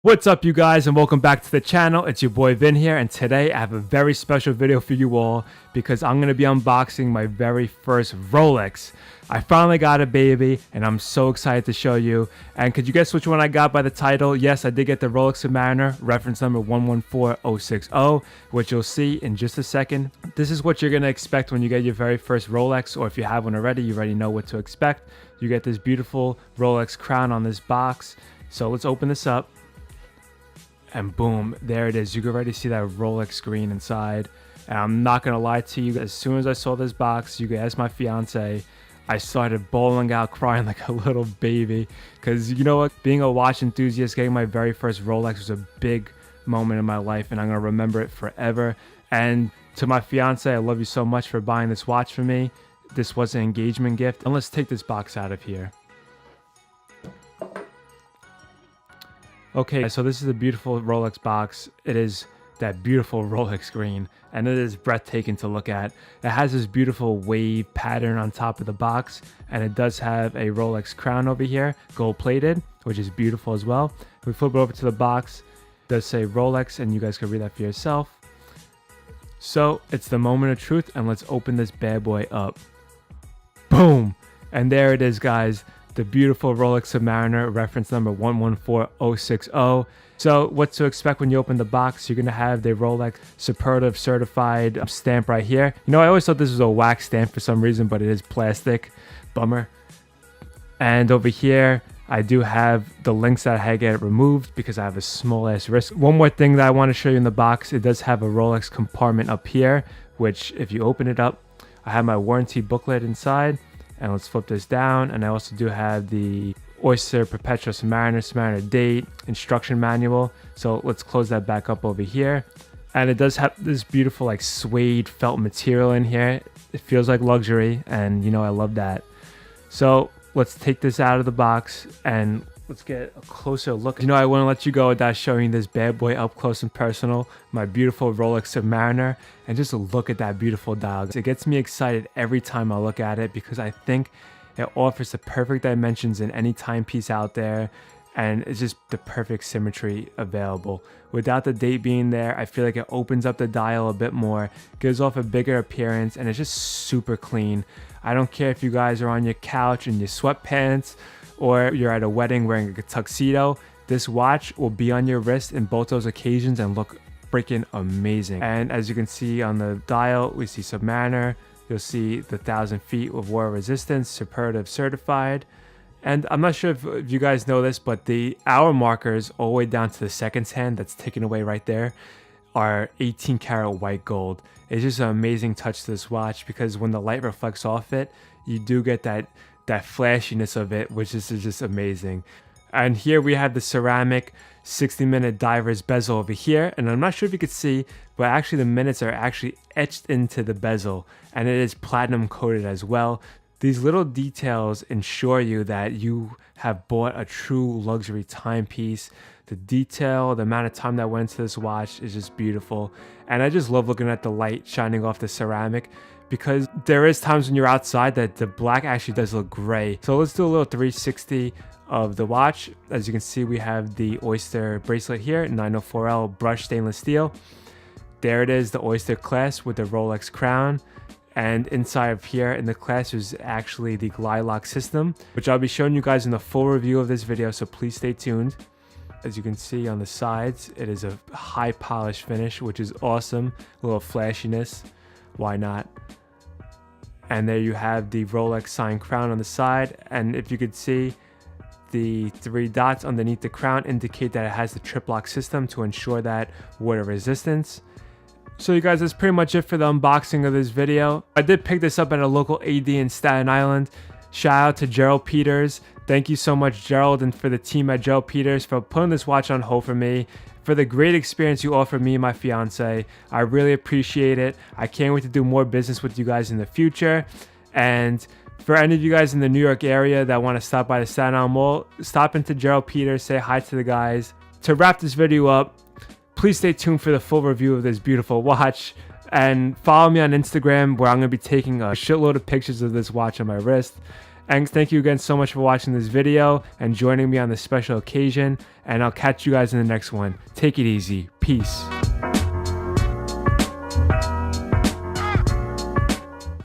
What's up, you guys, and welcome back to the channel. It's your boy Vin here, and today I have a very special video for you all because I'm going to be unboxing my very first Rolex. I finally got a baby and I'm so excited to show you. And could you guess which one I got by the title? Yes, I did get the Rolex Submariner, reference number 114060, which you'll see in just a second. This is what you're going to expect when you get your very first Rolex, or if you have one already, you already know what to expect. You get this beautiful Rolex crown on this box. So let's open this up. And boom, there it is. You can already see that Rolex green inside. And I'm not going to lie to you, as soon as I saw this box, you can ask my fiance, I started bawling out, crying like a little baby. Because you know what? Being a watch enthusiast, getting my very first Rolex was a big moment in my life, and I'm going to remember it forever. And to my fiance, I love you so much for buying this watch for me. This was an engagement gift. And let's take this box out of here. Okay, so this is a beautiful Rolex box. It is that beautiful Rolex green, and it is breathtaking to look at. It has this beautiful wave pattern on top of the box, and it does have a Rolex crown over here, gold plated, which is beautiful as well. We flip it over to the box, it does say Rolex, and you guys can read that for yourself. So it's the moment of truth, and let's open this bad boy up. Boom! And there it is, guys. The beautiful Rolex Submariner, reference number 114060. So what to expect when you open the box? You're going to have the Rolex Superlative certified stamp right here. You know, I always thought this was a wax stamp for some reason, but it is plastic. Bummer. And over here, I do have the links that I had to get removed because I have a small ass wrist. One more thing that I want to show you in the box, it does have a Rolex compartment up here, which if you open it up, I have my warranty booklet inside. And let's flip this down, and I also do have the Oyster Perpetual Submariner date, instruction manual. So let's close that back up over here. And it does have this beautiful like suede felt material in here. It feels like luxury, and you know I love that. So let's take this out of the box and let's get a closer look. You know, I wouldn't let you go without showing this bad boy up close and personal, my beautiful Rolex Submariner, and just look at that beautiful dial. It gets me excited every time I look at it because I think it offers the perfect dimensions in any timepiece out there, and it's just the perfect symmetry available. Without the date being there, I feel like it opens up the dial a bit more, gives off a bigger appearance, and it's just super clean. I don't care if you guys are on your couch in your sweatpants, or you're at a wedding wearing a tuxedo, this watch will be on your wrist in both those occasions and look freaking amazing. And as you can see on the dial, we see Submariner, you'll see the 1,000 feet of water resistance, Superlative certified. And I'm not sure if you guys know this, but the hour markers all the way down to the seconds hand that's taken away right there are 18 karat white gold. It's just an amazing touch to this watch because when the light reflects off it, you do get that flashiness of it, which is just amazing. And here we have the ceramic 60-minute diver's bezel over here, and I'm not sure if you could see, but actually the minutes are actually etched into the bezel, and it is platinum coated as well. These little details ensure you that you have bought a true luxury timepiece. The detail, the amount of time that went into this watch is just beautiful, and I just love looking at the light shining off the ceramic, because there is times when you're outside that the black actually does look gray. So let's do a little 360 of the watch. As you can see, we have the Oyster bracelet here, 904L brushed stainless steel. There it is, the Oyster clasp with the Rolex crown. And inside of here in the clasp is actually the glide lock system, which I'll be showing you guys in the full review of this video, so please stay tuned. As you can see on the sides, it is a high polish finish, which is awesome. A little flashiness, why not? And there you have the Rolex sign crown on the side, and if you could see, the 3 dots underneath the crown indicate that it has the trip lock system to ensure that water resistance. So you guys, that's pretty much it for the unboxing of this video. I did pick this up at a local AD in Staten Island. Shout out to Gerald Peters. Thank you so much, Gerald, and for the team at Gerald Peters for putting this watch on hold for me, for the great experience you offered me and my fiance. I really appreciate it. I can't wait to do more business with you guys in the future. And for any of you guys in the New York area that want to stop by the Staten Island Mall, stop into Gerald Peters, say hi to the guys. To wrap this video up, please stay tuned for the full review of this beautiful watch. And follow me on Instagram, where I'm going to be taking a shitload of pictures of this watch on my wrist. And thank you again so much for watching this video and joining me on this special occasion. And I'll catch you guys in the next one. Take it easy. Peace.